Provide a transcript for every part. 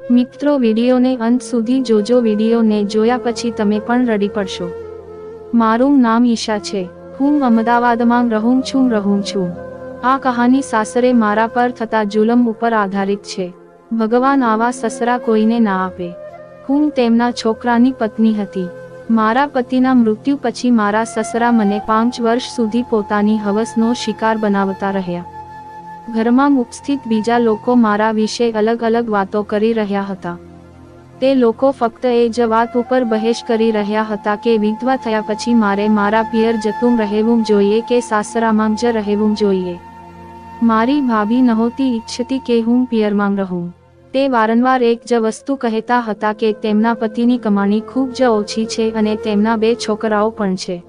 મિત્રો વિડીયોને અંત સુધી જોજો, વિડીયોને જોયા પછી તમે પણ રડી પડશો। મારું નામ ઈશા છે, હું અમદાવાદમાં રહું છું। આ કહાની સાસરે મારા પર થતા જુલમ ઉપર આધારિત છે। ભગવાન આવા સસરા કોઈને ના આપે। હું તેમના છોકરાની પત્ની હતી। મારા પતિના મૃત્યુ પછી મારા સસરા મને 5 વર્ષ સુધી પોતાની હવસનો શિકાર બનાવતા રહ્યા। ઘરમાં ઉપસ્થિત બીજા લોકો મારા વિશે અલગ અલગ વાતો કરી રહ્યા હતા। તે લોકો ફક્ત એ જ વાત ઉપર બહેસ કરી રહ્યા હતા કે વિધવા થયા પછી મારે મારા પિયર જતું રહેવું જોઈએ કે સાસરામાં જ રહેવું જોઈએ। મારી ભાભી નહોતી ઈચ્છતી કે હું પિયરમાં રહું। તે વારંવાર એક જ વસ્તુ કહેતા હતા કે તેમના પતિની કમાણી ખૂબ જ ઓછી છે અને તેમના 2 છોકરાઓ પણ છે।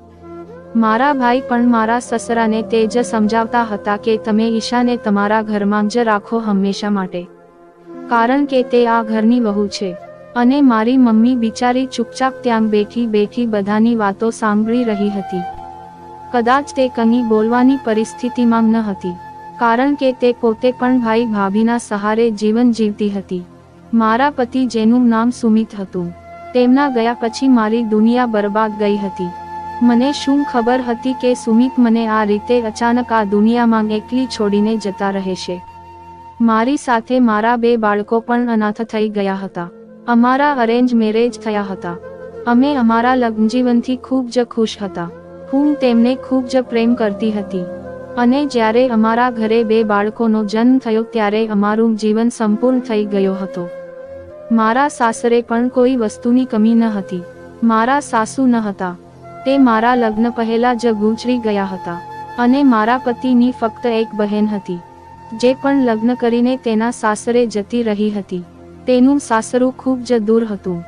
મારા ભાઈ પણ મારા સસરાને તે જ સમજાવતા હતા કે તમે ઈશાને તમારા ઘરમાં જ રાખો હંમેશા માટે, કારણ કે તે આ ઘરની વહુ છે। અને મારી મમ્મી બિચારી ચૂપચાપ ત્યાં બેઠી બેઠી બધાની વાતો સાંભળી રહી હતી। કદાચ તે કંઈ બોલવાની પરિસ્થિતિમાં ન હતી, કારણ કે તે પોતે પણ ભાઈ ભાભીના સહારે જીવન જીવતી હતી। મારા પતિ, જેનું નામ સુમિત હતું, તેમના ગયા પછી મારી દુનિયા બરબાદ ગઈ હતી। મને શું ખબર હતી કે સુમિત મને આ રીતે અચાનક આ દુનિયામાં એકલી છોડીને જતા રહેશે। મારી સાથે મારા 2 બાળકો પણ અનાથ થઈ ગયા હતા। અમારા અરેન્જ મેરેજ થયા હતા। અમે અમારા લગ્નજીવનથી ખૂબ જ ખુશ હતા। હું તેમને ખૂબ જ પ્રેમ કરતી હતી અને જ્યારે અમારા ઘરે 2 બાળકોનો જન્મ થયો ત્યારે અમારું જીવન સંપૂર્ણ થઈ ગયો હતો। મારા સાસરે પણ કોઈ વસ્તુની કમી ન હતી। મારા સાસુ ન હતા, તે મારા લગ્ન પહેલા જ ગુજરી ગયા હતા અને મારા પતિની ફક્ત એક બહેન હતી, જે પણ લગ્ન કરીને તેના સાસરે જતી રહી હતી। તેનું સાસરું ખૂબ જ દૂર હતું,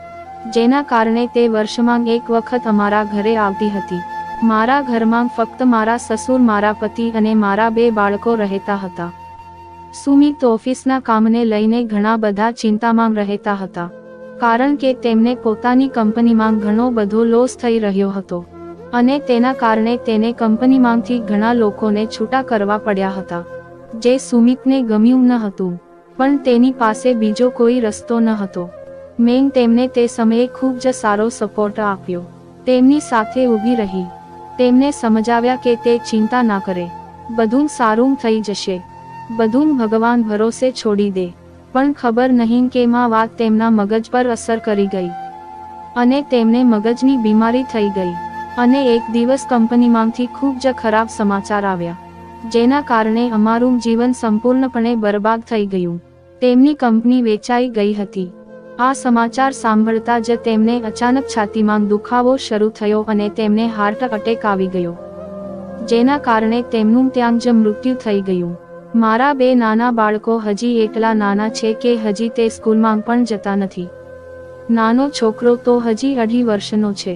જેના કારણે તે વર્ષમાં એક વખત અમારા ઘરે આવતી હતી। મારા ઘરમાં ફક્ત મારા સસુર, મારા પતિ અને મારા 2 બાળકો રહેતા હતા। સુમિત ઓફિસના કામને લઈને ઘણા બધા ચિંતામાં રહેતા હતા, કારણ કે તેમને પોતાની કંપનીમાં ઘણો બધો લોસ થઈ રહ્યો હતો અને તેના કારણે તેને કંપનીમાંથી ઘણા લોકોને છૂટા કરવા પડ્યા હતા, જે સુમિતને ગમ્યું ન હતું, પણ તેની પાસે બીજો કોઈ રસ્તો ન હતો। મેં તેમને તે સમયે ખૂબ જ સારો સપોર્ટ આપ્યો, તેમની સાથે ઊભી રહી, તેમને સમજાવ્યા કે તે ચિંતા ના કરે, બધું સારું થઈ જશે, બધું ભગવાન ભરોસે છોડી દે। પણ ખબર નહીં કેમ આ વાત તેમના મગજ પર અસર કરી ગઈ અને તેમને મગજની બીમારી થઈ ગઈ અને એક દિવસ કંપનીમાંથી ખૂબ જ ખરાબ સમાચાર આવ્યા, જેના કારણે અમારું જીવન સંપૂર્ણપણે બરબાદ થઈ ગયું। તેમની કંપની વેચાઈ ગઈ હતી। આ સમાચાર સાંભળતા જ તેમને અચાનક છાતીમાં દુખાવો શરૂ થયો અને તેમને હાર્ટ અટેક આવી ગયો, જેના કારણે તેમનું ત્યાં જ મૃત્યુ થઈ ગયું। મારા 2 નાના બાળકો હજી એટલા નાના છે કે હજી તે સ્કૂલમાં પણ જતા નથી। નાનો છોકરો તો હજી 2.5 વર્ષનો છે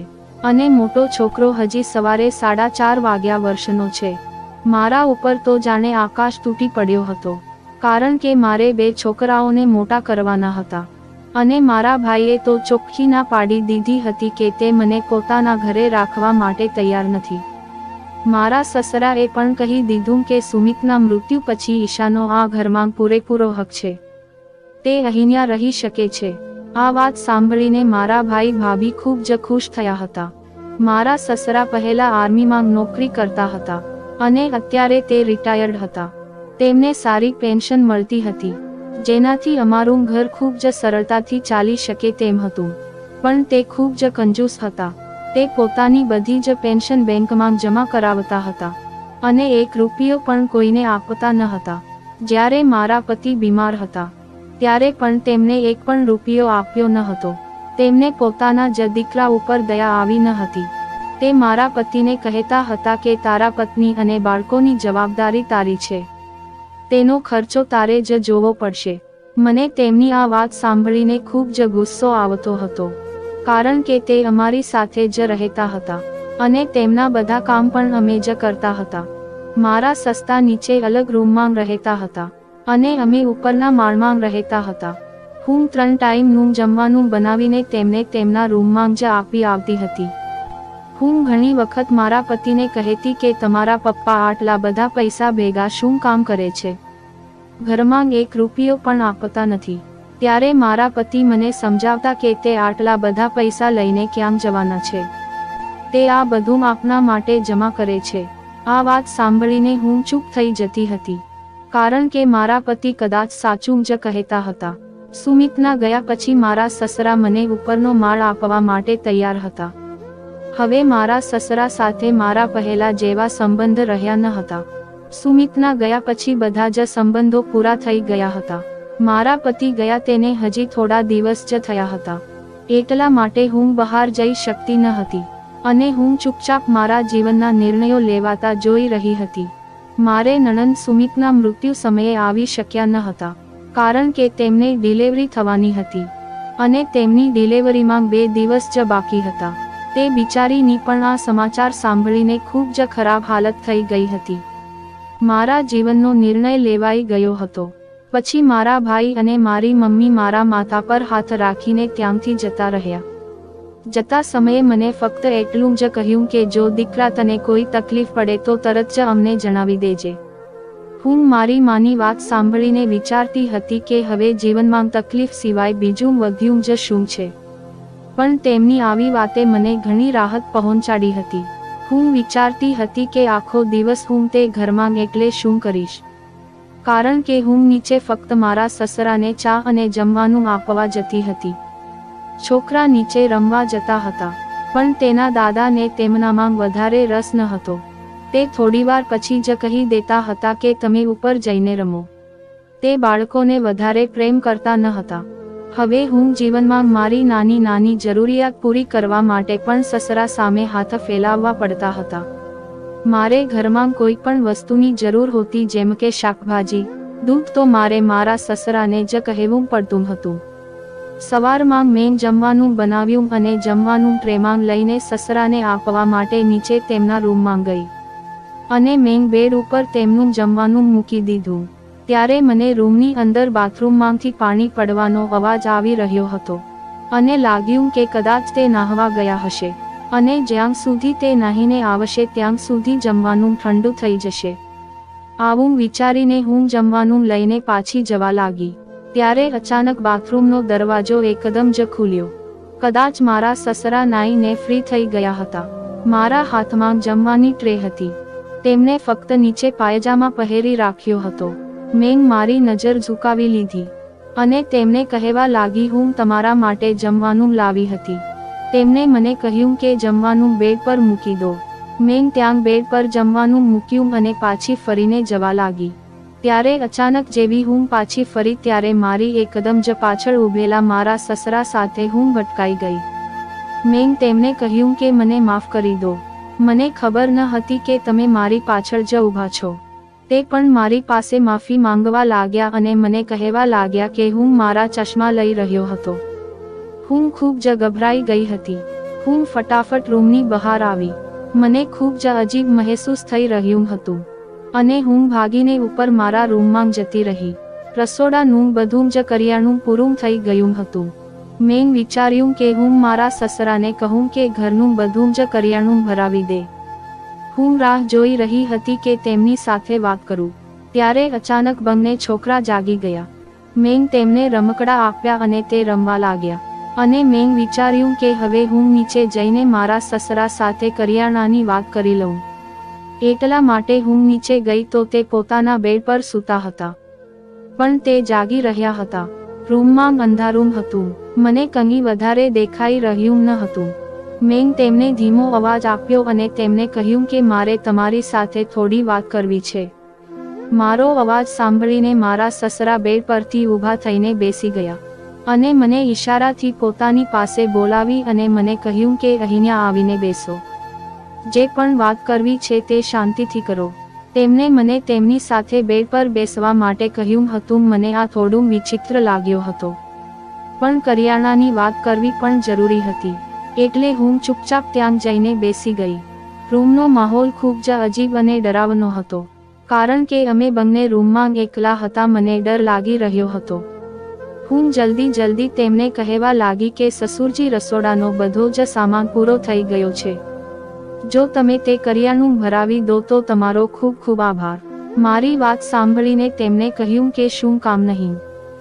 અને મોટો છોકરો હજી સવારે 4:30 વાગ્યા વર્ષનો છે। મારા ઉપર તો જાણે આકાશ તૂટી પડ્યો હતો, કારણ કે મારે 2 છોકરાઓને મોટા કરવાના હતા અને મારા ભાઈએ તો ચોખ્ખી ના પાડી દીધી હતી કે તે મને પોતાના ઘરે રાખવા માટે તૈયાર નથી। મારા સસરાએ પણ કહી દીધું કે સુમિતના મૃત્યુ પછી ઈશાનો આ ઘરમાં પૂરેપૂરો હક છે, તે અહીંયા રહી શકે છે। આ વાત સાંભળીને મારા ભાઈ ભાભી ખૂબ જ ખુશ થયા હતા। મારા સસરા પહેલા આર્મીમાં નોકરી કરતા હતા અને અત્યારે તે રિટાયર્ડ હતા। તેમને સારી પેન્શન મળતી હતી, જેનાથી અમારું ઘર ખૂબ જ સરળતાથી ચાલી શકે તેમ હતું, પણ તે ખૂબ જ કંજૂસ હતા। તે પોતાની બધી જ પેન્શન બેંકમાં જમા કરાવતા હતા અને 1 રૂપિયો પણ કોઈને આપતા ન હતા। જ્યારે મારા પતિ બીમાર હતા ત્યારે પણ તેમને 1 પણ રૂપિયો આપ્યો ન હતો। તેમને પોતાના જ દીકરા ઉપર દયા આવી ન હતી। તે મારા પતિને કહેતા હતા કે તારા પત્ની અને બાળકોની જવાબદારી તારી છે, તેનો ખર્ચો તારે જ જોવો પડશે। મને તેમની આ વાત સાંભળીને ખૂબ જ ગુસ્સો આવતો હતો, કારણ કે તે અમારી સાથે જ રહેતા હતા અને તેમના બધા કામ પણ અમે જ કરતા હતા। મારા સસરા નીચે અલગ રૂમમાં રહેતા હતા અને અમે ઉપરના માળમાં રહેતા હતા। હું 3 ટાઈમનું જમવાનું બનાવીને તેમને તેમના રૂમમાં જ આપી આવતી હતી। હું ઘણી વખત મારા પતિને કહેતી કે તમારા પપ્પા આટલા બધા પૈસા ભેગા શું કામ કરે છે, ઘરમાં 1 રૂપિયો પણ આપતા નથી। ત્યારે મારા પતિ મને સમજાવતા કે તે આટલા બધા પૈસા લઈને ક્યાં જવાના છે, તે આ બધું આપના માટે જમા કરે છે. આ વાત સાંભળીને હું ચૂપ થઈ જતી હતી, કારણ કે મારા પતિ કદાચ સાચું જ કહેતા હતા. સુમિતના ગયા પછી મારા સસરા મને ઉપરનો માળ આપવા માટે તૈયાર હતા. હવે મારા સસરા સાથે મારા પહેલા જેવા સંબંધ રહ્યા ન હતા. સુમિતના ગયા પછી બધા જ સંબંધો પૂરા થઈ ગયા હતા. મારા પતિ ગયા તેને હજી થોડા દિવસ જ થયા હતા. એટલા માટે હું બહાર જઈ શકતી ન હતી અને હું ચૂપચાપ મારા જીવનના નિર્ણયો લેવાતા જોઈ રહી હતી. મારે નણંદ સુમિતના મૃત્યુ સમયે આવી શક્યા ન હતા, કારણ કે તેમને ડિલિવરી થવાની હતી અને તેમની ડિલિવરીમાં 2 દિવસ જ બાકી હતા. તે બિચારીની પણ આ સમાચાર સાંભળીને ખૂબ જ ખરાબ હાલત થઈ ગઈ હતી. મારા જીવનનો નિર્ણય લેવાઈ ગયો હતો. પછી મારા ભાઈ અને મારી મમ્મી મારા માથા પર હાથ રાખીને ત્યાંથી જતા રહ્યા. જતા સમયે મને ફક્ત એટલું જ કહ્યું કે જો દીકરા તને કોઈ તકલીફ પડે તો તરત જ અમને જણાવી દેજે. હું મારી માની વાત સાંભળીને વિચારતી હતી કે હવે જીવનમાં તકલીફ સિવાય બીજું વધ્યું જ શું છે. પણ તેમની આવી વાતે મને ઘણી રાહત પહોંચાડી હતી. હું વિચારતી હતી કે આખો દિવસ હું તે ઘરમાં એકલે શું કરીશ, કારણ કે હું નીચે ફક્ત મારા સસરાને ચા અને જમવાનું આપવા જતી હતી. છોકરા નીચે રમવા જતા હતા, પણ તેના દાદાને તેમનામાં વધારે રસ ન હતો. તે થોડીવાર પછી જ કહી દેતા હતા કે તમે ઉપર જઈને રમો. તે બાળકોને વધારે પ્રેમ કરતા ન હતા. હવે હું જીવનમાં મારી નાની નાની જરૂરિયાત પૂરી કરવા માટે પણ સસરા સામે હાથ ફેલાવવા પડતા હતા. મારે ઘરમાં કોઈ પણ વસ્તુની જરૂર હોતી, જેમ કે શાકભાજી, દૂધ, તો મારે મારા સસરાને જ કહેવું પડતું હતું. સવારમાં મેં જમવાનું બનાવ્યું અને જમવાનું ટ્રેમાં લઈને સસરાને આપવા માટે નીચે તેમના રૂમમાં ગઈ અને મેં બેડ ઉપર તેમનું જમવાનું મૂકી દીધું. ત્યારે મને રૂમની અંદર બાથરૂમમાંથી પાણી પડવાનો અવાજ આવી રહ્યો હતો અને લાગ્યું કે કદાચ તે નાહવા ગયા હશે અને જ્યાં સુધી તે નાહીને આવશે ત્યાં સુધી જમવાનું ઠંડુ થઈ જશે. આવું વિચારીને હું જમવાનું લઈને પાછી જવા લાગી. ત્યારે અચાનક બાથરૂમનો દરવાજો એકદમ જ ખુલ્યો. કદાચ મારા સસરા નાઈને ફ્રી થઈ ગયા હતા. મારા હાથમાં જમવાની ટ્રે હતી. તેમને ફક્ત નીચે પાયજામા પહેરી રાખ્યો હતો. મેં મારી નજર ઝુકાવી લીધી અને તેમને કહેવા લાગી, હું તમારા માટે જમવાનું લાવી હતી. તેમણે મને કહ્યું કે જમવાનું બેડ પર મૂકી દો. મેં ત્યાં બેડ પર જમવાનું મૂક્યું અને પાછી ફરીને જવા લાગી. ત્યારે અચાનક જેવી હું પાછી ફરી ત્યારે મારી એકદમ જ પાછળ ઊભેલા મારા સસરા સાથે હું ભટકાઈ ગઈ. મેં તેમને કહ્યું કે મને માફ કરી દો. મને ખબર ન હતી કે તમે મારી પાછળ જ ઊભા છો. તે પણ મારી પાસે માફી માંગવા લાગ્યા અને મને કહેવા લાગ્યા કે હું મારા ચશ્મા લઈ રહ્યો હતો. હું ખૂબ જ ગભરાઈ ગઈ હતી. હું ફટાફટ રૂમની બહાર આવી. મને ખૂબ જ અજીબ મહેસૂસ થઈ રહ્યું હતું અને હું ભાગીને ઉપર મારા રૂમમાં જતી રહી. રસોડાનું બધું જ કરિયાણું પૂરું થઈ ગયું હતું. મેં વિચાર્યું કે હું મારા સસરાને કહું કે ઘરનું બધું જ કરિયાણું ભરાવી દે. હું રાહ જોઈ રહી હતી કે તેમની સાથે વાત કરું. ત્યારે અચાનક બંને છોકરા જાગી ગયા. મેં તેમને રમકડા આપ્યા અને તે રમવા લાગ્યા અને મેં વિચાર્યું કે હવે હું નીચે જઈને મારા સસરા સાથે કરિયાણાની વાત કરી લઉં. એટલા માટે હું નીચે ગઈ તો તે પોતાના બેડ પર સૂતા હતા, પણ તે જાગી રહ્યા હતા. રૂમમાં અંધારું હતું. મને કંઈ વધારે દેખાઈ રહ્યું ન હતું. મેં તેમને ધીમો અવાજ આપ્યો અને તેમને કહ્યું કે મારે તમારી સાથે થોડી વાત કરવી છે. મારો અવાજ સાંભળીને મારા સસરા બેડ પરથી ઊભા થઈને બેસી ગયા અને મને ઈશારાથી પોતાની પાસે બોલાવી અને મને કહ્યું કે અહીંયા આવીને બેસો. જે પણ વાત કરવી છે તે શાંતિથી કરો. તેમણે મને તેમની સાથે બેડ પર બેસવા માટે કહ્યું હતું. મને આ થોડું વિચિત્ર લાગ્યો હતો, પણ કરિયાણાની વાત કરવી પણ જરૂરી હતી, એટલે હું ચૂપચાપ ત્યાં જઈને બેસી ગઈ. રૂમનો માહોલ ખૂબ જ અજીબ અને ડરાવનો હતો, કારણ કે અમે બંને રૂમમાં એકલા હતા. મને ડર લાગી રહ્યો હતો. હું જલ્દી તેમને કહેવા લાગી કે સસુરજી, રસોડાનો બધો જ સામાન પૂરો થઈ ગયો છે. જો તમે તે કરિયાણું ભરાવી દો તો તમારો ખૂબ ખૂબ આભાર. મારી વાત સાંભળીને તેમણે કહ્યું કે શું કામ નહીં.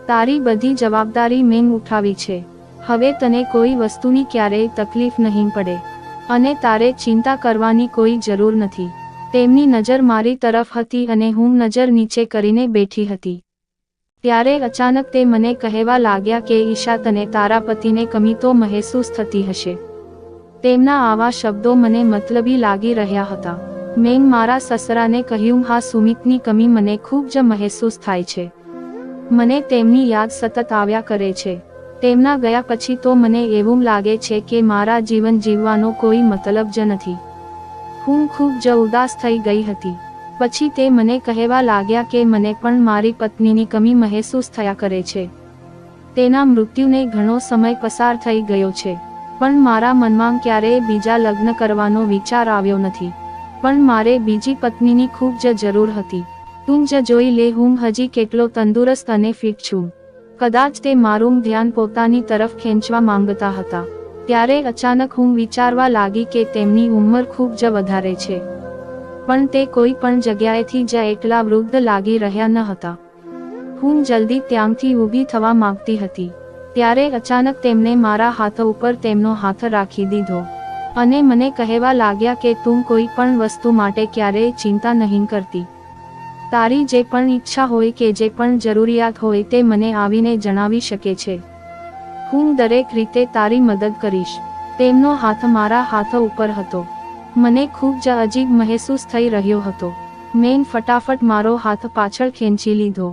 તારી બધી જવાબદારી મેં ઉઠાવી છે. હવે તને કોઈ વસ્તુની ક્યારેય તકલીફ નહીં પડે અને તારે ચિંતા કરવાની કોઈ જરૂર નથી. તેમની નજર મારી તરફ હતી અને હું નજર નીચે કરીને બેઠી હતી. ત્યારે અચાનક તે મને કહેવા લાગ્યા કે ઈશા, તને તારા પતિને કમી તો મહેસૂસ થતી હશે. તેમના આવા શબ્દો મને મતલબી લાગી રહ્યા હતા. મેં મારા સસરાને કહ્યું, હા સુમિતની કમી મને ખૂબ જ મહેસૂસ થાય છે. મને તેમની યાદ સતત આવ્યા કરે છે. તેમના ગયા પછી તો મને એવું લાગે છે કે મારા જીવન જીવવાનો કોઈ મતલબ જ નથી. હું ખૂબ જ ઉદાસ થઈ ગઈ હતી. પછી તે મને કહેવા લાગ્યા કે મને પણ મારી પત્નીની કમી મહેસૂસ થયા કરે છે. તેના મૃત્યુને ઘણો સમય પસાર થઈ ગયો છે, પણ મારા મનમાં ક્યારેય બીજા લગ્ન કરવાનો વિચાર આવ્યો નથી. પણ મારે બીજી પત્નીની ખૂબ જ જરૂર હતી. તું જ જોઈ લે, હું હજી કેટલો તંદુરસ્ત અને ફિટ છું. કદાચ તે મારું ધ્યાન પોતાની તરફ ખેંચવા માંગતા હતા. ત્યારે અચાનક હું વિચારવા લાગી કે તેમની ઉંમર ખૂબ જ વધારે છે, પણ તે કોઈ પણ જગ્યાએથી જ એટલા વૃદ્ધ લાગી રહ્યા ન હતા. હું જલ્દી ત્યાંથી ઊભી થવા માંગતી હતી. ત્યારે અચાનક તેમને મારા હાથ ઉપર તેમનો હાથ રાખી દીધો અને મને કહેવા લાગ્યા કે તું કોઈ પણ વસ્તુ માટે ક્યારેય ચિંતા નહીં કરતી. તારી જે પણ ઈચ્છા હોય કે જે પણ જરૂરિયાત હોય તે મને આવીને જણાવી શકે છે. હું દરેક રીતે તારી મદદ કરીશ. તેમનો હાથ મારા હાથ ઉપર હતો. મને ખૂબ જ અજીબ મહેસૂસ થઈ રહ્યો હતો. મેં ફટાફટ મારો હાથ પાછળ ખેંચી લીધો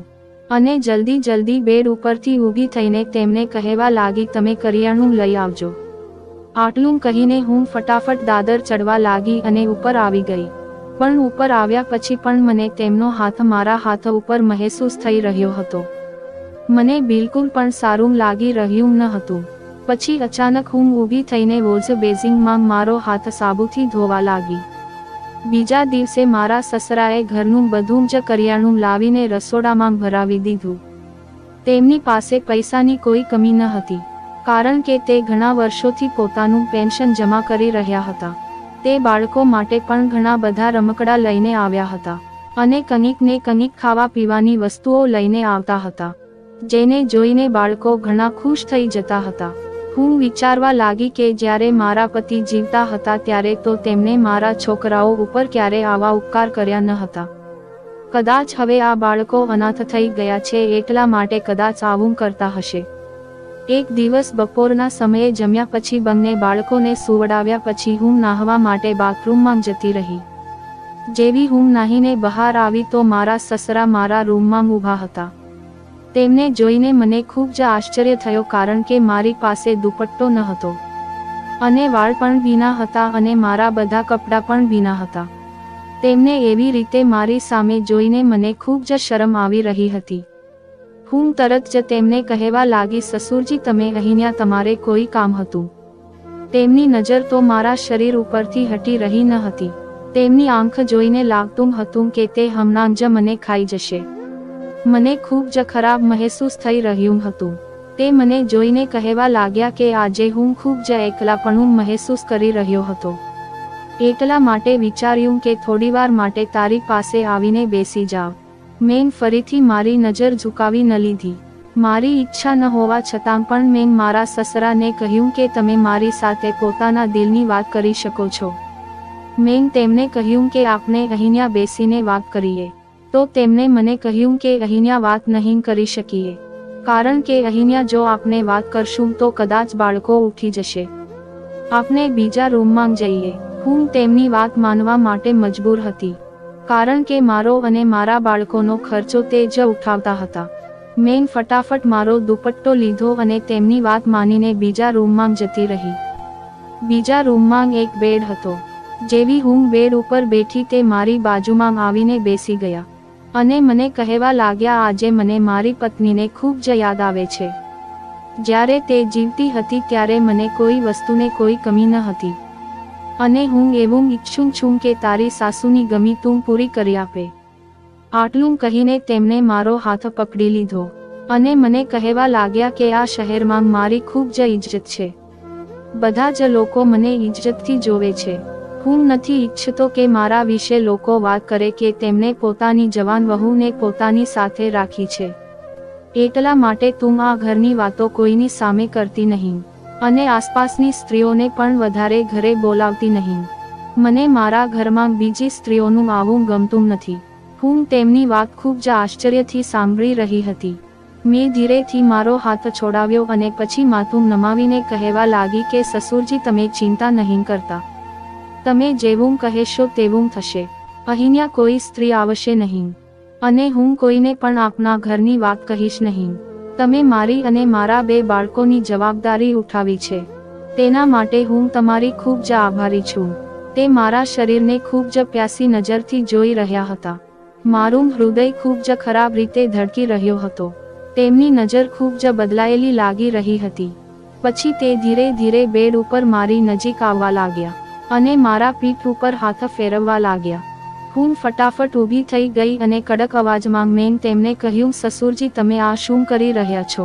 અને જલ્દી બેડ ઉપરથી ઊભી થઈને તેમને કહેવા લાગી, તમે કરિયાણું લઈ આવજો. આટલું કહીને હું ફટાફટ દાદર ચડવા લાગી અને ઉપર આવી ગઈ. પણ ઉપર આવ્યા પછી પણ મને તેમનો હાથ મારા હાથ ઉપર મહેસૂસ થઈ રહ્યો હતો. મને બિલકુલ પણ સારું લાગી રહ્યું ન હતું. પછી અચાનક હું ઊભી થઈને વોશ બેસિનમાં મારો હાથ સાબુથી ધોવા લાગી. બીજા દિવસે મારા સસરાએ ઘરનું બધું જ કરિયાણું લાવીને રસોડામાં ભરાવી દીધું. તેમની પાસે પૈસાની કોઈ કમી ન હતી, કારણ કે તે ઘણા વર્ષોથી પોતાનું પેન્શન જમા કરી રહ્યા હતા. તે બાળકો માટે પણ ઘણા બધા રમકડા લઈને આવ્યા હતા અને કંઈક ખાવા પીવાની વસ્તુઓ લઈને આવતા હતા, જેને જોઈને બાળકો ઘણા ખુશ થઈ જતા હતા. હું વિચારવા લાગી કે જ્યારે મારા પતિ જીવતા હતા ત્યારે તો તેમણે મારા છોકરાઓ ઉપર ક્યારે આવા ઉપકાર કર્યા ન હતા. કદાચ હવે આ બાળકો અનાથ થઈ ગયા છે એટલા માટે કદાચ આવું કરતા હશે. એક દિવસ બપોરના સમયે જમ્યા પછી બંને બાળકોને સુવડાવ્યા પછી હું નાહવા માટે બાથરૂમમાં જતી રહી. જેવી હું નાહીને બહાર આવી તો મારા સસરા મારા રૂમમાં ઊભા હતા. તેમને જોઈને મને ખૂબ જ આશ્ચર્ય થયો, કારણ કે મારી પાસે દુપટ્ટો ન હતો અને વાળ પણ ભીના હતા અને મારા બધા કપડાં પણ ભીના હતા. તેમને એવી રીતે મારી સામે જોઈને મને ખૂબ જ શરમ આવી રહી હતી. હું તરત જ તેમને કહેવા લાગી, સસુરજી તમે અહીંયા તમારે કોઈ કામ હતું? તેમની નજર તો મારા શરીર ઉપરથી હટી રહી ન હતી. તેમની આંખ જોઈને લાગતું હતું કે તે હમણાં જ મને ખાઈ જશે. મને ખૂબ જ ખરાબ મહેસૂસ થઈ રહ્યું હતું. તે મને જોઈને કહેવા લાગ્યા કે આજે હું ખૂબ જ એકલાપણું મહેસૂસ કરી રહ્યો હતો. એટલા માટે વિચાર્યું કે થોડીવાર માટે તારી પાસે આવીને બેસી જાવ. મેં ફરીથી મારી નજર ઝુકાવી ન લીધી. મારી ઈચ્છા ન હોવા છતાં પણ મેં મારા સસરાને કહ્યું કે તમે મારી સાથે પોતાના દિલની વાત કરી શકો છો. મેં તેમને કહ્યું કે આપણે અહીંયા બેસીને વાત કરીએ. તો તેમણે મને કહ્યું કે અહીંયા વાત નહીં કરી શકીએ, કારણ કે અહીંયા જો આપણે વાત કરશું તો કદાચ બાળકો ઉઠી જશે. આપણે બીજા રૂમમાં જઈએ. હું તેમની વાત માનવા માટે મજબૂર હતી, કારણ કે મારો અને મારા બાળકોનો ખર્ચો તે જ ઉઠાવતા હતા. મેં ફટાફટ મારો દુપટ્ટો લીધો અને તેમની વાત માનીને બીજા રૂમમાં જતી રહી. બીજા રૂમમાં એક બેડ હતો. જેવી હું બેડ ઉપર બેઠી તે મારી બાજુમાં આવીને બેસી ગયા અને મને કહેવા લાગ્યા, આજે મને મારી પત્નીને ખૂબ જ યાદ આવે છે. જ્યારે તે જીવતી હતી ત્યારે મને કોઈ વસ્તુને કોઈ કમી ન હતી અને હું એવું ઈચ્છું છું કે તારી સાસુની ગમી તું પૂરી કરી આપે. આટલું કહીને તેમણે મારો હાથ પકડી લીધો અને મને કહેવા લાગ્યા કે આ શહેરમાં મારી ખૂબ જ ઇજ્જત છે. બધા જ લોકો મને ઇજ્જતથી જોવે છે. હું નથી ઈચ્છતો કે મારા વિશે લોકો વાત કરે કે તેમણે પોતાની જવાન વહુને પોતાની સાથે રાખી છે. એટલા માટે તું આ ઘરની વાતો કોઈની સામે કરતી નહીં અને આસપાસની સ્ત્રીઓને પણ વધારે ઘરે બોલાવતી નહીં. મને મારા ઘરમાં બીજી સ્ત્રીઓનું આવું ગમતું નથી. હું તેમની વાત ખૂબ જ આશ્ચર્યથી સાંભળી રહી હતી. મેં ધીરેથી મારો હાથ છોડાવ્યો અને પછી માથું નમાવીને કહેવા લાગી કે સસુરજી, તમે ચિંતા નહીં કરતા. તમે જેવું કહેશો તેવું થશે. અહીંયા કોઈ સ્ત્રી આવશે નહીં અને હું કોઈને પણ આપના ઘરની વાત કહીશ નહીં. તમે મારી અને મારા 2 બાળકોની જવાબદારી ઉઠાવી છે, તેના માટે હું તમારી ખૂબ જ આભારી છું. તે મારા શરીરને ખૂબ જ પ્યાસી નજરથી જોઈ રહ્યા હતા. મારું હૃદય ખૂબ જ ખરાબ રીતે ધડકી રહ્યો હતો. તેમની નજર ખૂબ જ બદલાયેલી લાગી રહી હતી. પછી તે ધીરે ધીરે બેડ ઉપર મારી નજીક આવવા લાગ્યા અને મારા પીઠ ઉપર હાથ ફેરવવા લાગ્યા. હું ફટાફટ ઊભી થઈ ગઈ અને કડક અવાજમાં મેં તેમને કહ્યું, સસુરજી, તમે આ શું કરી રહ્યા છો?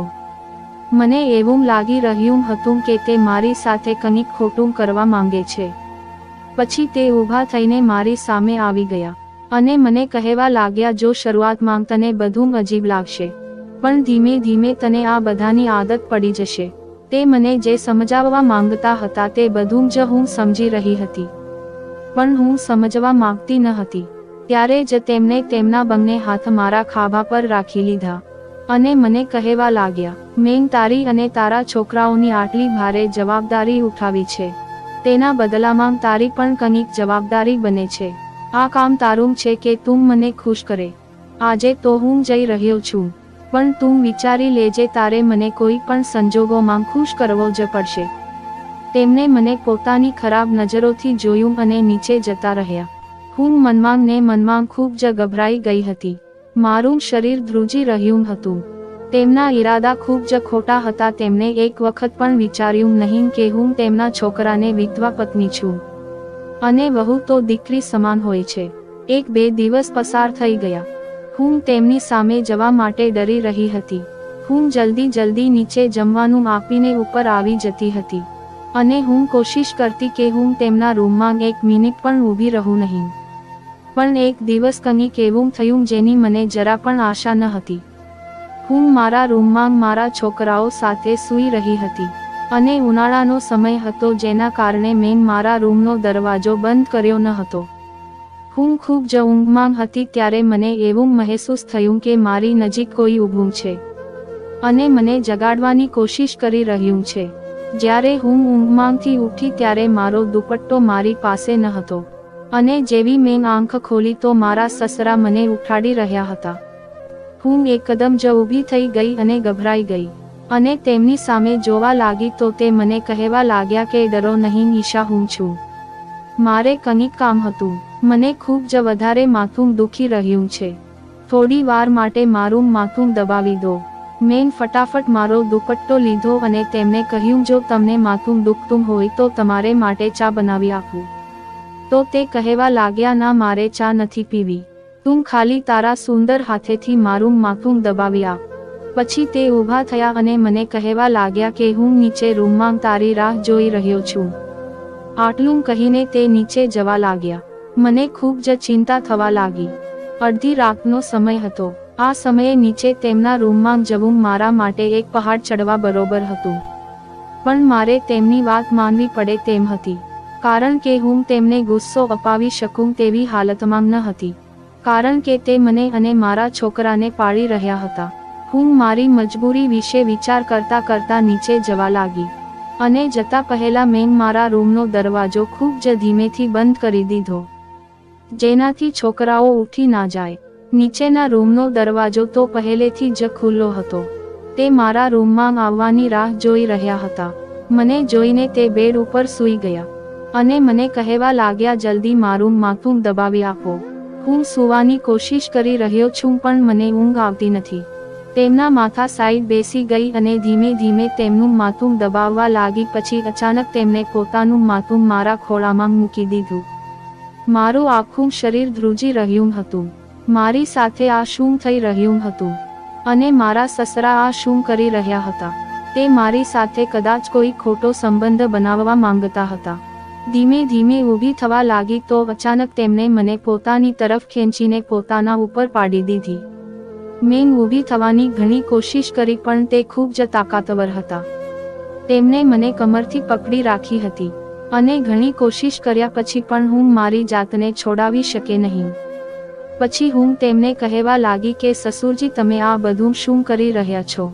મને એવું લાગી રહ્યું હતું કે તે મારી સાથે કંઈક ખોટું કરવા માંગે છે. પછી તે ઊભા થઈને મારી સામે આવી ગયા અને મને કહેવા લાગ્યા, જો શરૂઆતમાં તને બધું અજીબ લાગશે, પણ ધીમે ધીમે તને આ બધાની આદત પડી જશે. તે મને જે સમજાવવા માંગતા હતા તે બધું જ હું સમજી રહી હતી, પણ હું સમજવા માંગતી ન હતી. ત્યારે જ તેમણે તેમના બંને હાથ મારા ખાભા પર રાખી લીધા અને મને કહેવા લાગ્યા, મેં તારી અને તારા છોકરાઓની આટલી ભારે જવાબદારી ઉઠાવી છે, તેના બદલામાં તારી પણ કંઈક જવાબદારી બને છે. આ કામ તારું છે કે તું મને ખુશ કરે. આજે તો હું જઈ રહ્યો છું, પણ તું વિચારી લેજે, તારે મને કોઈ પણ સંજોગોમાં ખુશ કરવો જ પડશે. તેમણે મને પોતાની ખરાબ નજરોથી જોયું અને નીચે જતા રહ્યા. હું મનમાં ને મનમાં ખૂબ જ ગભરાઈ ગઈ હતી. મારું શરીર ધ્રુજી રહ્યું હતું. તેમના ઈરાદા ખૂબ જ ખોટા હતા. તેમણે એક વખત પણ વિચાર્યું નહીં કે હું તેમના છોકરાને વિધવા પત્ની છું અને વહુ તો દીકરી સમાન હોય છે. 1-2 દિવસ પસાર થઈ ગયા. હું તેમની સામે જવા માટે ડરી રહી હતી. હું જલ્દી નીચે જમવાનું આપીને ઉપર આવી જતી હતી અને હું કોશિશ કરતી કે હું તેમના રૂમમાં 1 મિનિટ પણ ઊભી રહું નહીં. પણ એક દિવસ કંઈક એવું થયું જેની મને જરા પણ આશા ન હતી. હું મારા રૂમમાં મારા છોકરાઓ સાથે સૂઈ રહી હતી અને ઉનાળાનો સમય હતો, જેના કારણે મેં મારા રૂમનો દરવાજો બંધ કર્યો ન હતો. હું ખૂબ જ ઊંઘમાં હતી ત્યારે મને એવું મહેસૂસ થયું કે મારી નજીક કોઈ ઊભું છે અને મને જગાડવાની કોશિશ કરી રહ્યું છે. જ્યારે હું ઊંઘમાંથી ઉઠી ત્યારે મારો દુપટ્ટો મારી પાસે ન હતો અને જેવી મેં આંખ ખોલી તો મારા સસરા મને ઉઠાડી રહ્યા હતા. હું એકદમ જ ઊભી થઈ ગઈ અને ગભરાઈ ગઈ અને તેમની સામે જોવા લાગી તો તે મને કહેવા લાગ્યા કે ડરો નહીં ઈશા, હું છું. મારે કંઈક કામ હતું. મને ખૂબ જ વધારે માથું દુખી રહ્યું છે. થોડી વાર માટે મારું માથું દબાવી દો. મેં ફટાફટ મારો દુપટ્ટો લીધો અને તેમને કહ્યું, જો તમને માથું દુખતું હોય તો તમારે માટે ચા બનાવી આપું. તો તે કહેવા લાગ્યા, ના, મારે ચા નથી પીવી. તું ખાલી તારા સુંદર હાથેથી મારું માથું દબાવી આપ. પછી તે ઊભા થયા અને મને કહેવા લાગ્યા કે હું નીચે રૂમમાં તારી રાહ જોઈ રહ્યો છું. આટલું કહીને તે નીચે જવા લાગ્યા. મને ખૂબ જ ચિંતા થવા લાગી. અડધી રાતનો સમય હતો. આ સમયે નીચે તેમના રૂમમાં જવું મારા માટે એક પહાડ ચડવા બરોબર હતું. પણ મારે તેમની વાત માનવી પડે તેમ હતી, કારણ કે હું તેમને ગુસ્સો અપાવી શકું તેવી હાલતમાં ન હતી, કારણ કે તે મને અને મારા છોકરાને પાળી રહ્યા હતા. હું મારી મજબૂરી વિશે વિચાર કરતા કરતા નીચે જવા લાગી અને જતા પહેલા મેં મારા રૂમનો દરવાજો ખૂબ જ ધીમેથી બંધ કરી દીધો, જેનાથી છોકરાઓ ઉઠી ના જાય. નીચેના રૂમનો દરવાજો તો પહેલેથી જ ખુલ્લો હતો. તે મારા રૂમમાં આવવાની રાહ જોઈ રહ્યા હતા. મને જોઈને તે બેડ ઉપર સૂઈ ગયા અને મને કહેવા લાગ્યા, જલ્દી મારું માથું દબાવી આપો. હું સૂવાની કોશિશ કરી રહ્યો છું પણ મને ઊંઘ આવતી નથી. તેમના માથા સાઈડ બેસી ગઈ અને ધીમે ધીમે તેમનું માથું દબાવવા લાગી. પછી અચાનક તેમણે પોતાનું માથું મારા ખોળામાં મૂકી દીધું. મારું આખું શરીર ધ્રુજી રહ્યું હતું. મારી સાથે આ શું થઈ રહ્યું હતું અને મારા સસરા આ શું કરી રહ્યા હતા? તે મારી સાથે કદાચ કોઈ ખોટો સંબંધ બનાવવા માંગતા હતા. ધીમે ધીમે ઊભી થવા લાગી તો અચાનક તેમણે મને પોતાની તરફ ખેંચીને પોતાના ઉપર પાડી દીધી. મેં ઊભી થવાની ઘણી કોશિશ કરી પણ તે ખૂબ જ તાકાતવર હતા. તેમને મને કમરથી પકડી રાખી હતી અને ઘણી કોશિશ કર્યા પછી પણ હું મારી જાતને છોડાવી શકે નહીં. પછી હું તેમને કહેવા લાગી કે સસુરજી, તમે આ બધું શું કરી રહ્યા છો?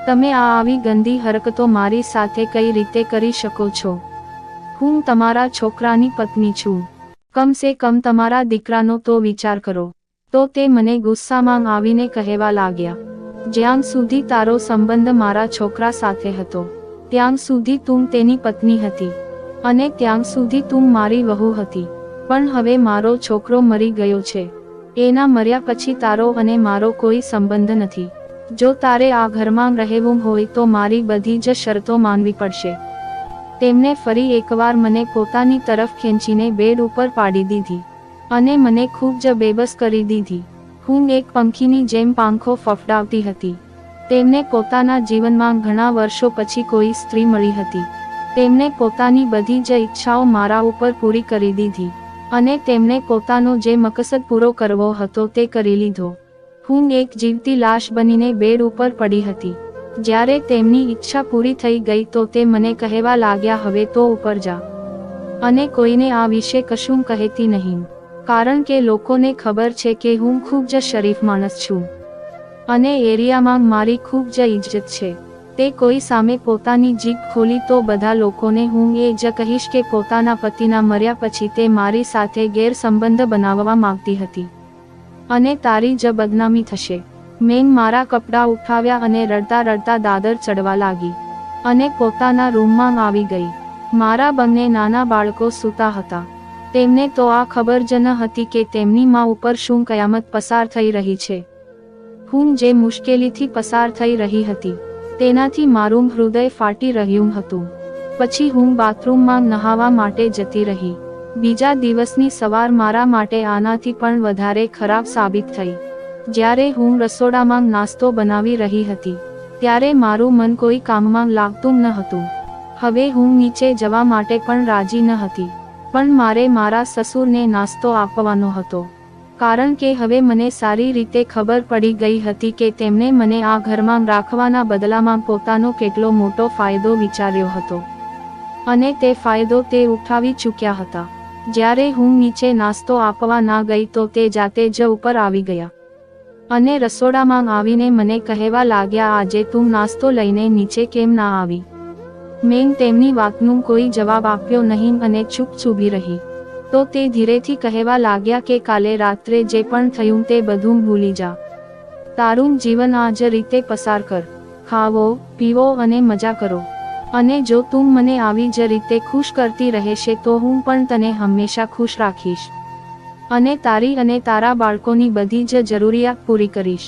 તમે આ આવી ગંદી હરકતો મારી સાથે કઈ રીતે કરી શકો છો? હું તમારા છોકરાની પત્ની છું. કમસે કમ તમારા દીકરાનો તો વિચાર કરો. તો તે મને ગુસ્સામાં આવીને કહેવા લાગ્યા, જ્યાં સુધી તારો સંબંધ મારા છોકરા સાથે હતો ત્યાં સુધી તું તેની પત્ની હતી અને ત્યાં સુધી તું મારી વહુ હતી. પણ હવે મારો છોકરો મરી ગયો છે. એના મર્યા પછી તારો અને મારો કોઈ સંબંધ નથી. જો તારે આ ઘરમાં રહેવું હોય તો મારી બધી જ શરતો માનવી પડશે. તેમણે ફરી એકવાર મને પોતાની તરફ ખેંચીને બેડ ઉપર પાડી દીધી અને મને ખૂબ જ બેબસ કરી દીધી. હું એક પંખીની જેમ પાંખો ફફડાવતી હતી. તેમને પોતાના જીવનમાં ઘણા વર્ષો પછી કોઈ સ્ત્રી મળી હતી. તેમણે પોતાની બધી જ ઈચ્છાઓ મારા ઉપર પૂરી કરી દીધી અને તેમણે પોતાનો જે મકસદ પૂરો કરવો હતો તે કરી લીધો. હું એક જીવતી લાશ બનીને બેડ ઉપર પડી હતી. જ્યારે તેમની ઈચ્છા પૂરી થઈ ગઈ તો તે મને કહેવા લાગ્યા, હવે તો ઉપર જા અને કોઈને આ વિશે કશું કહેતી નહીં, કારણ કે લોકોને ખબર છે કે હું ખૂબ જ શરીફ માણસ છું અને એરિયામાં મારી ખૂબ જ ઇજ્જત છે. તે કોઈ સામે પોતાની જીભ ખોલી તો બધા લોકોને હું એ જ કહીશ કે પોતાના પતિના મર્યા પછી તે મારી સાથે ગેરસંબંધ બનાવવા માંગતી હતી અને તારી જ બદનામી થશે. મેં મારા કપડાં ઉઠાવ્યા અને રડતા રડતા દાદર ચડવા લાગી અને પોતાના રૂમમાં આવી ગઈ. મારા બંને નાના બાળકો સૂતા હતા. તેમને તો આ ખબર જ ન હતી કે તેમની માં ઉપર શું કયામત પસાર થઈ રહી છે. હું જે મુશ્કેલીથી પસાર થઈ રહી હતી તેનાથી મારું હૃદય ફાટી રહ્યું હતું. પછી હું બાથરૂમમાં નહાવા માટે જતી રહી. બીજા દિવસની સવાર મારા માટે આનાથી પણ વધારે ખરાબ સાબિત થઈ. જ્યારે હું રસોડામાં નાસ્તો બનાવી રહી હતી ત્યારે મારું મન કોઈ કામમાં લાગતું ન હતું. હવે હું નીચે જવા માટે પણ રાજી ન હતી, પણ મારે મારા સસુરને નાસ્તો આપવાનો હતો, કારણ કે હવે મને સારી રીતે ખબર પડી ગઈ હતી કે તેમણે મને આ ઘરમાં રાખવાના બદલામાં પોતાનો કેટલો મોટો ફાયદો વિચાર્યો હતો અને તે ફાયદો તે ઉઠાવી ચૂક્યા હતા. જ્યારે હું નીચે નાસ્તો આપવા ના ગઈ તો તે જાતે જ ઉપર આવી ગયા અને રસોડામાં આવીને મને કહેવા લાગ્યા, આજે તું નાસ્તો લઈને નીચે કેમ ના આવી? મેં તેમની વાતનું કોઈ જવાબ આપ્યો નહીં અને ચૂપ ઊભી રહી. તો તે ધીરેથી કહેવા લાગ્યા કે કાલે રાત્રે જે પણ થયું તે બધું ભૂલી જા. તારું જીવન આ જ રીતે પસાર કર. ખાવો, પીવો અને મજા કરો. અને જો તું મને આવી જ રીતે ખુશ કરતી રહેશે તો હું પણ તને હંમેશા ખુશ રાખીશ અને તારી અને તારા બાળકોની બધી જ જરૂરિયાત પૂરી કરીશ.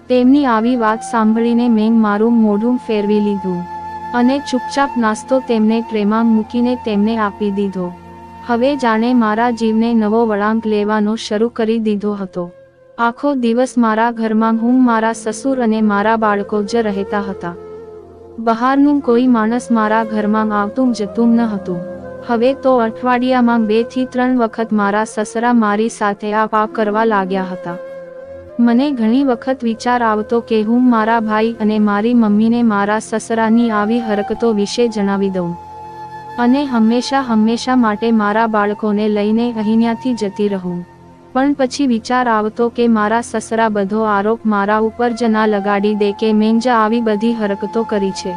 તેમની આવી વાત સાંભળીને મેં મારું મોઢું ફેરવી લીધું અને ચૂપચાપ નાસ્તો તેમને ટ્રેમાં મૂકીને તેમને આપી દીધો. હવે જાણે મારા જીવને નવો વળાંક લેવાનો શરૂ કરી દીધો હતો. આખો દિવસ મારા ઘરમાં હું, મારા સસુર અને મારા બાળકો જ રહેતા હતા. બહારનું કોઈ માણસ મારા ઘરમાં આવતું જતું ન હતું. હવે તો અઠવાડિયામાં 2 થી 3 વખત મારા સસરા મારી સાથે આ કરવા લાગ્યા હતા. મને ઘણી વખત વિચાર આવતો કે હું મારા ભાઈ અને મારી મમ્મીને મારા સસરાની આવી હરકતો વિશે જણાવી દઉં અને હંમેશા માટે મારા બાળકોને લઈને અહીંયાથી જતી રહું. પણ પછી વિચાર આવતો કે મારા સસરા બધો આરોપ મારા ઉપર જ ના લગાડી દે કે મેં જ આવી બધી હરકતો કરી છે.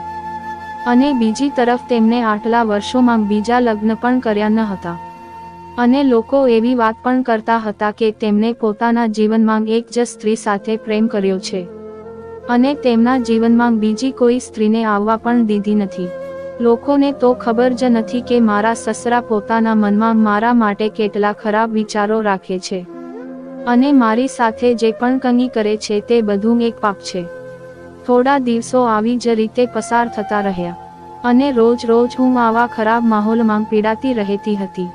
અને બીજી તરફ તેમણે આટલા વર્ષોમાં બીજા લગ્ન પણ કર્યા ન હતા અને લોકો એવી વાત પણ કરતા હતા કે તેમણે પોતાના જીવનમાં એક જ સ્ત્રી સાથે પ્રેમ કર્યો છે અને તેમના જીવનમાં બીજી કોઈ સ્ત્રીને આવવા પણ દીધી નથી. લોકોને તો ખબર જ નથી કે મારા સસરા પોતાના મનમાં મારા માટે કેટલા ખરાબ વિચારો રાખે છે અને મારી સાથે જે પણ કંઈ કરે છે તે બધું એક પાપ છે. થોડા દિવસો આવી જ રીતે પસાર થતા રહ્યા અને રોજ હું આવા ખરાબ માહોલમાં પીડાતી રહેતી હતી.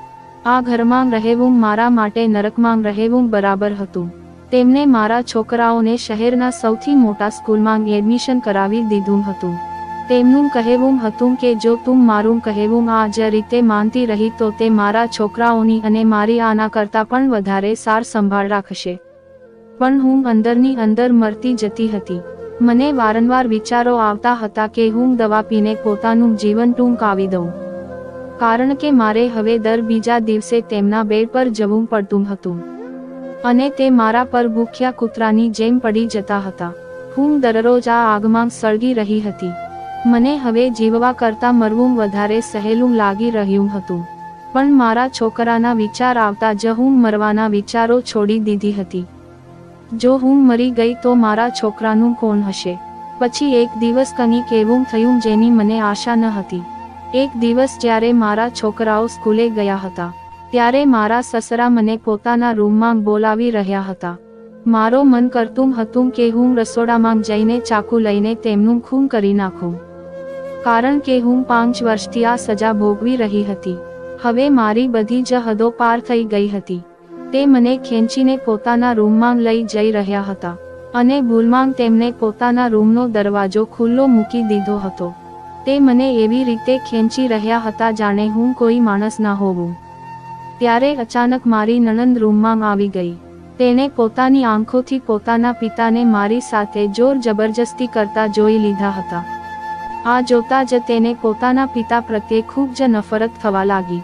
આ ઘરમાં રહેવું મારા માટે નરકમાં રહેવું બરાબર હતું. તેમણે મારા છોકરાઓને શહેરના સૌથી મોટા સ્કૂલમાં એડમિશન કરાવી દીધું હતું. તેમનું કહેવું હતું કે જો તું મારું કહેવું આ જ રીતે માનતી રહી તો તે મારા છોકરાઓની અને મારી આના કરતાં પણ વધારે સાર સંભાળ રાખશે. પણ હું અંદરની અંદર મરતી જતી હતી. મને વારંવાર વિચારો આવતા હતા કે હું દવા પીને પોતાનું જીવન ટૂંકાવી દઉં, કારણ કે મારે હવે દર બીજા દિવસે તેમના બેડ પર જવું પડતું હતું અને તે મારા પર ભૂખ્યા કૂતરાની જેમ પડી જતા હતા. હું દરરોજ આ આગમાં સળગી રહી હતી. મને હવે જીવવા કરતાં મરવું વધારે સહેલું લાગી રહ્યું હતું. પણ મારા છોકરાના વિચાર આવતા જ હું મરવાના વિચારો છોડી દીધી હતી. જો હું મરી ગઈ તો મારા છોકરાનું કોણ હશે? પછી એક દિવસ કંઈક એવું થયું જેની મને આશા ન હતી. એક દિવસ જ્યારે મારા છોકરાઓ સ્કૂલે ગયા હતા ત્યારે મારા સસરા મને પોતાના રૂમમાં બોલાવી રહ્યા હતા. મારો મન કરતું હતું કે હું રસોડામાં જઈને ચાકુ લઈને તેમનું ખૂન કરી નાખું, કારણ કે હું 5 વર્ષથી આ સજા ભોગવી રહી હતી. હવે મારી બધી જ હદો પાર થઈ ગઈ હતી. તે મને ખેંચીને પોતાના રૂમમાં લઈ જઈ રહ્યા હતા અને ભૂલમાં તેમને પોતાના રૂમનો દરવાજો ખુલ્લો મૂકી દીધો હતો. તે મને એવી રીતે ખેંચી રહ્યા હતા જાણે હું કોઈ માણસ ના હોઉં. ત્યારે અચાનક મારી નણંદ રૂમમાં આવી ગઈ. તેણે પોતાની આંખોથી પોતાના પિતાને મારી સાથે જોર જબરજસ્તી કરતા જોઈ લીધા હતા. આ જોતા જ તેને પોતાના પિતા પ્રત્યે ખૂબ જ નફરત થવા લાગી.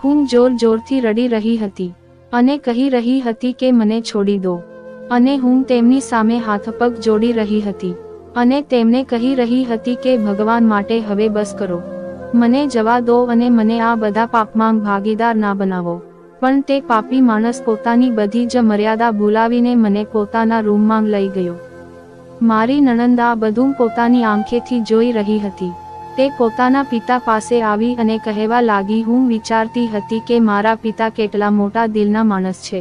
હું જોર જોરથી રડી રહી હતી અને કહી રહી હતી કે મને છોડી દો, અને હું તેમની સામે હાથ પગ જોડી રહી હતી અને તેમને કહી રહી હતી કે ભગવાન માટે હવે બસ કરો, મને જવા દો અને મને આ બધા પાપમાં ભાગીદાર ના બનાવો. પણ તે પાપી માણસ પોતાની બધી જ મર્યાદા ભૂલાવીને મને પોતાના રૂમમાં લઈ ગયો. મારી નણંદ આ બધું પોતાની આંખેથી જોઈ રહી હતી. તે પોતાના પિતા પાસે આવી અને કહેવા લાગી, હું વિચારતી હતી કે મારા પિતા કેટલા મોટા દિલના માણસ છે,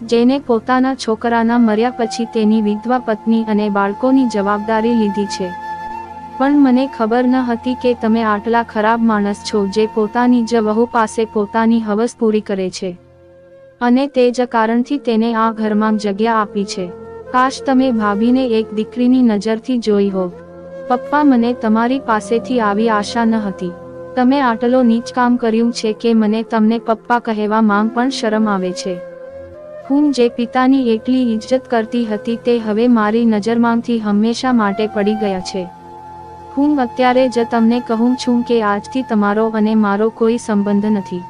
જેને પોતાના છોકરાના મર્યા પછી તેની વિધવા પત્ની અને બાળકોની જવાબદારી લીધી છે. પણ મને ખબર ન હતી કે તમે આટલા ખરાબ માણસ છો જે પોતાની જ વહુ પાસે પોતાની હવસ પૂરી કરે છે અને તે જ કારણથી તેને આ ઘરમાં જગ્યા આપી છે. કાશ તમે ભાભીને એક દીકરીની નજરથી જોઈ હોત. પપ્પા, મને તમારી પાસેથી આવી આશા ન હતી. તમે આટલો નીચ કામ કર્યું છે કે મને તમને પપ્પા કહેવા માંગ પણ શરમ આવે છે. હું જે પિતાની એટલી ઇજ્જત કરતી હતી તે હવે મારી નજરમાંથી હંમેશા માટે પડી ગયા છે. હું અત્યારે જ તમને કહું છું કે આજથી તમારો અને મારો કોઈ સંબંધ નથી.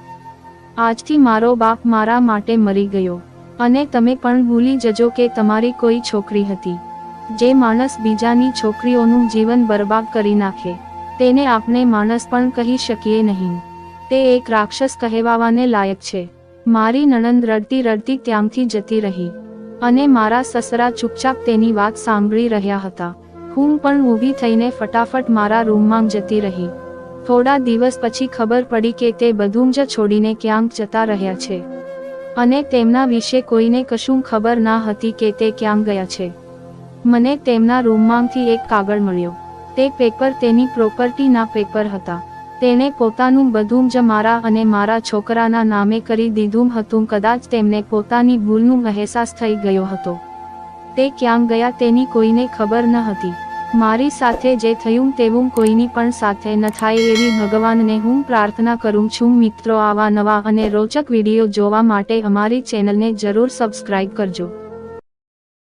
આજથી મારો બાપ મારા માટે મરી ગયો અને તમે પણ ભૂલી જજો કે તમારી કોઈ છોકરી હતી. જે માણસ બીજાની છોકરીઓનું જીવન બરબાદ કરી નાખે તેને આપણે માણસ પણ કહી શકીએ નહીં. તે એક રાક્ષસ કહેવાવાને લાયક છે. મારી નણંદ રડતી રડતી ત્યાંથી જતી રહી અને મારા સસરા ચૂપચાપ તેની વાત સાંભળી રહ્યા હતા. હું પણ ઊભી થઈને ફટાફટ મારા રૂમમાં જતી રહી. થોડા દિવસ પછી ખબર પડી કે તે બધું જ છોડીને ક્યાંક જતા રહ્યા છે અને તેમના વિશે કોઈને કશું ખબર ના હતી કે તે ક્યાં ગયા છે. મને તેમના રૂમમાંથી એક કાગળ મળ્યો. તે પેપર તેની પ્રોપર્ટીના પેપર હતા. તેણે પોતાનું બધું જ મારા અને મારા છોકરાના નામે કરી દીધું હતું. કદાચ તેમને પોતાની ભૂલનો અહેસાસ થઈ ગયો હતો. તે ક્યાં ગયા તેની કોઈને ખબર ન હતી. મારી સાથે જે થયું તેવું કોઈની પણ સાથે ન થાય એવી ભગવાનને હું પ્રાર્થના કરું છું. મિત્રો, આવા નવા અને રોચક વિડીયો જોવા માટે અમારી ચેનલને જરૂર સબસ્ક્રાઇબ કરજો.